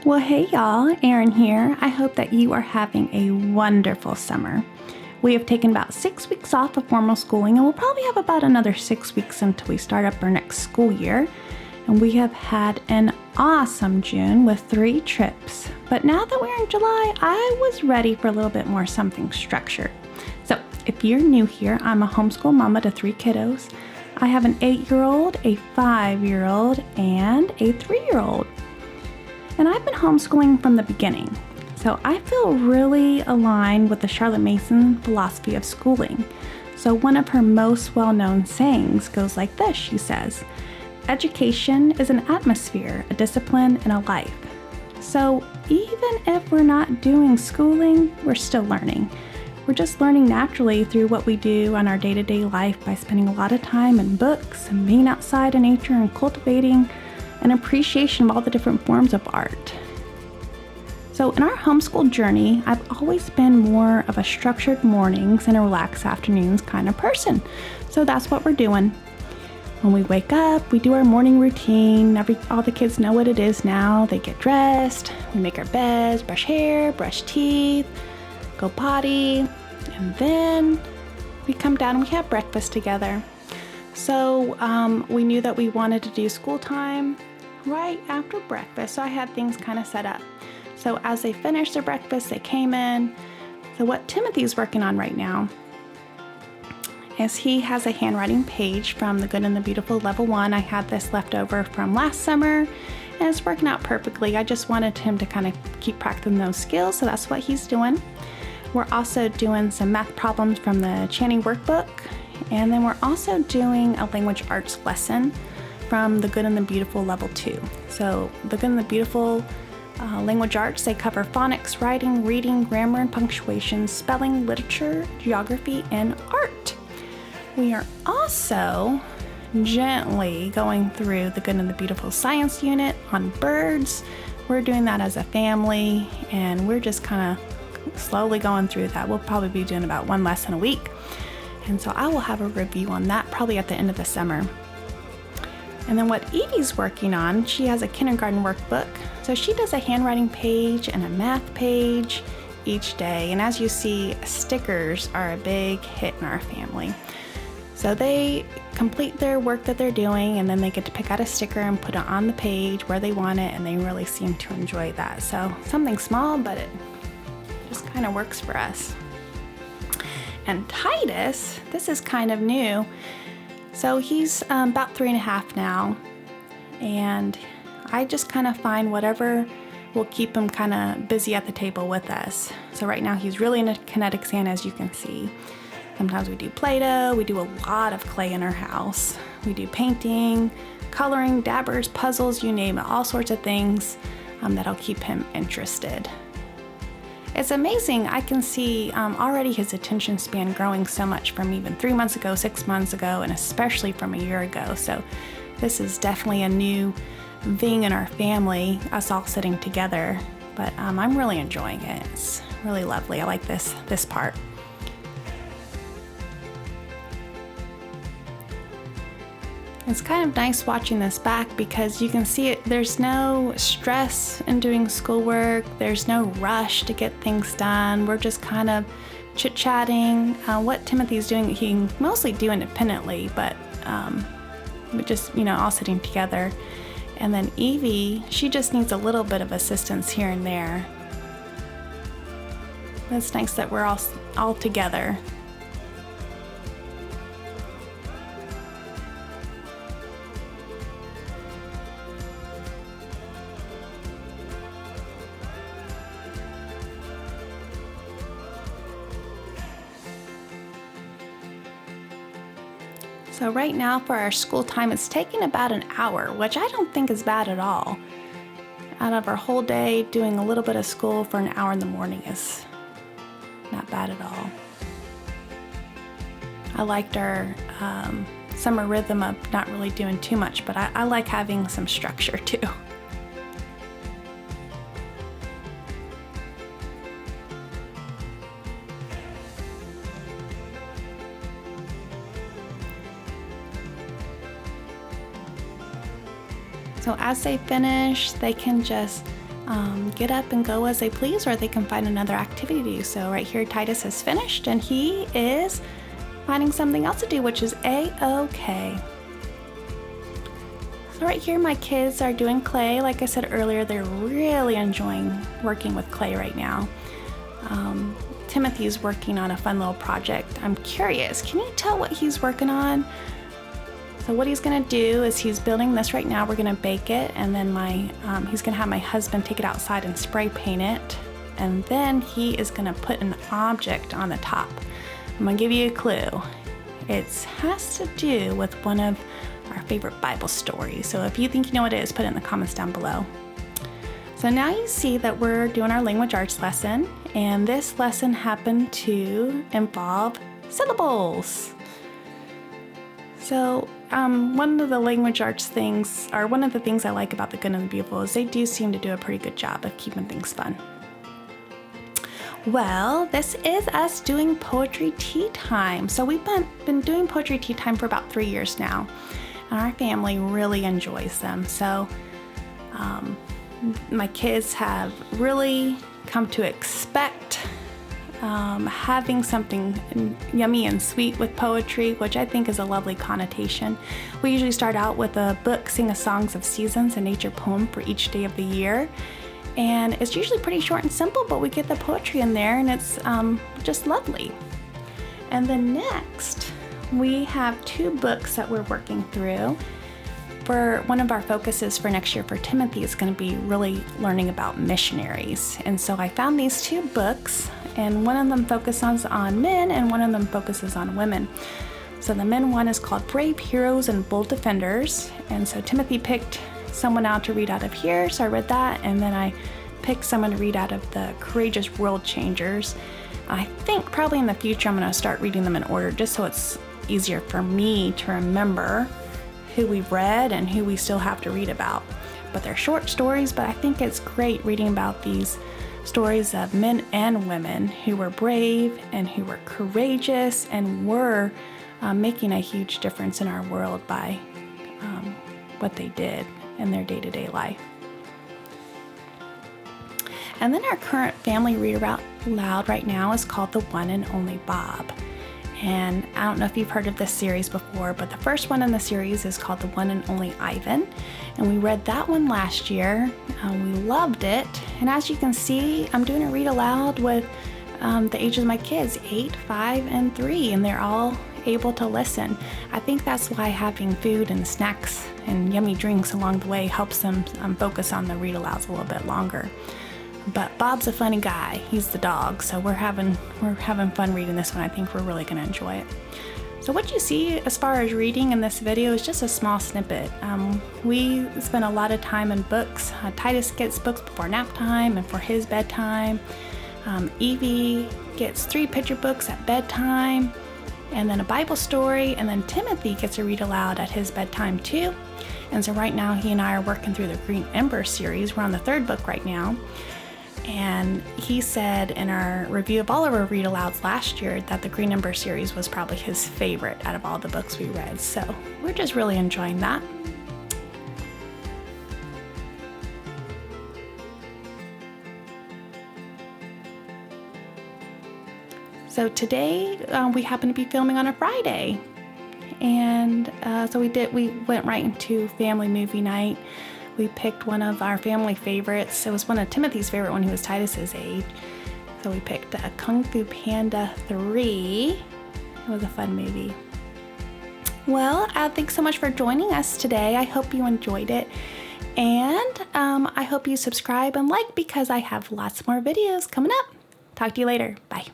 Well, hey y'all, Erin here. I hope that you are having a wonderful summer. We have taken about 6 weeks off of formal schooling, and we'll probably have about another 6 weeks until we start up our next school year. And we have had an awesome June with 3 trips. But now that we're in July, I was ready for a little bit more something structured. So if you're new here, I'm a homeschool mama to 3 kiddos. I have an 8-year-old, a 5-year-old, and a 3-year-old. And I've been homeschooling from the beginning, so I feel really aligned with the Charlotte Mason philosophy of schooling. So one of her most well-known sayings goes like this. She says, "Education is an atmosphere, a discipline, and a life." So even if we're not doing schooling, we're still learning. We're just learning naturally through what we do on our day-to-day life by spending a lot of time in books and being outside in nature and cultivating an appreciation of all the different forms of art. So in our homeschool journey, I've always been more of a structured mornings and a relaxed afternoons kind of person. So that's what we're doing. When we wake up, we do our morning routine. All the kids know what it is now. They get dressed, we make our beds, brush hair, brush teeth, go potty, and then we come down and we have breakfast together. So we knew that we wanted to do school time right after breakfast, so I had things kind of set up. So as they finished their breakfast, they came in. So what Timothy's working on right now is he has a handwriting page from the Good and the Beautiful Level 1. I had this left over from last summer, and it's working out perfectly. I just wanted him to kind of keep practicing those skills, so that's what he's doing. We're also doing some math problems from the Channie workbook, and then we're also doing a language arts lesson from the Good and the Beautiful Level 2. So the Good and the Beautiful language arts, they cover phonics, writing, reading, grammar and punctuation, spelling, literature, geography, and art. We are also gently going through the Good and the Beautiful science unit on birds. We're doing that as a family, and we're just kind of slowly going through that. We'll probably be doing about 1 lesson a week. And so I will have a review on that probably at the end of the summer. And then what Evie's working on, she has a kindergarten workbook. So she does a handwriting page and a math page each day. And as you see, stickers are a big hit in our family. So they complete their work that they're doing, and then they get to pick out a sticker and put it on the page where they want it, and they really seem to enjoy that. So something small, but it just kind of works for us. And Titus, this is kind of new. So he's about 3.5 now, and I just kind of find whatever will keep him kind of busy at the table with us. So right now he's really into kinetic sand, as you can see. Sometimes we do Play-Doh, we do a lot of clay in our house. We do painting, coloring, dabbers, puzzles, you name it, all sorts of things that'll keep him interested. It's amazing. I can see already his attention span growing so much from even 3 months ago, 6 months ago, and especially from a year ago. So this is definitely a new thing in our family, us all sitting together. But I'm really enjoying it. It's really lovely. I like this part. It's kind of nice watching this back because you can see it. There's no stress in doing schoolwork. There's no rush to get things done. We're just kind of chit-chatting. What Timothy's doing, he can mostly do independently, but we just, all sitting together. And then Evie, she just needs a little bit of assistance here and there. It's nice that we're all together. So right now for our school time, it's taking about an hour, which I don't think is bad at all. Out of our whole day, doing a little bit of school for an hour in the morning is not bad at all. I liked our summer rhythm of not really doing too much, but I like having some structure too. So as they finish, they can just get up and go as they please, or they can find another activity to do. So right here, Titus has finished and he is finding something else to do, which is A-okay. So right here, my kids are doing clay. Like I said earlier, they're really enjoying working with clay right now. Timothy's working on a fun little project. I'm curious, can you tell what he's working on? So what he's gonna do is he's building this right now. We're gonna bake it, and then he's gonna have my husband take it outside and spray paint it. And then he is gonna put an object on the top. I'm gonna give you a clue. It has to do with one of our favorite Bible stories. So if you think you know what it is, put it in the comments down below. So now you see that we're doing our language arts lesson, and this lesson happened to involve syllables. So one of the language arts things, or one of the things I like about the Good and the Beautiful, is they do seem to do a pretty good job of keeping things fun. Well, this is us doing poetry tea time. So we've been doing poetry tea time for about 3 years now, and our family really enjoys them. So my kids have really come to expect having something yummy and sweet with poetry, which I think is a lovely connotation. We usually start out with a book, Sing a Songs of Seasons, a nature poem for each day of the year. And it's usually pretty short and simple, but we get the poetry in there, and it's just lovely. And then next, we have 2 books that we're working through. For one of our focuses for next year for Timothy is going to be really learning about missionaries. And so I found these 2 books, and one of them focuses on men and one of them focuses on women. So the men one is called Brave Heroes and Bold Defenders. And so Timothy picked someone out to read out of here, so I read that, and then I picked someone to read out of the Courageous World Changers. I think probably in the future I'm going to start reading them in order, just so it's easier for me to remember who we've read and who we still have to read about. But they're short stories, but I think it's great reading about these stories of men and women who were brave and who were courageous and were making a huge difference in our world by what they did in their day-to-day life. And then our current family read out loud right now is called The One and Only Bob. And I don't know if you've heard of this series before, but the first one in the series is called The One and Only Ivan. And we read that one last year. We loved it. And as you can see, I'm doing a read aloud with the ages of my kids, 8, 5, and 3, and they're all able to listen. I think that's why having food and snacks and yummy drinks along the way helps them focus on the read alouds a little bit longer. But Bob's a funny guy. He's the dog, so we're having fun reading this one. I think we're really going to enjoy it. So what you see as far as reading in this video is just a small snippet. We spend a lot of time in books. Titus gets books before nap time and for his bedtime. Evie gets 3 picture books at bedtime, and then a Bible story, and then Timothy gets to read aloud at his bedtime too. And so right now he and I are working through the Green Ember series. We're on the 3rd book right now. And he said in our review of all of our read alouds last year that the Green Ember series was probably his favorite out of all the books we read. So we're just really enjoying that. So today we happen to be filming on a Friday. And so we went right into family movie night. We picked one of our family favorites. It was one of Timothy's favorite when he was Titus's age. So we picked Kung Fu Panda 3. It was a fun movie. Well, thanks so much for joining us today. I hope you enjoyed it. And I hope you subscribe and like, because I have lots more videos coming up. Talk to you later. Bye.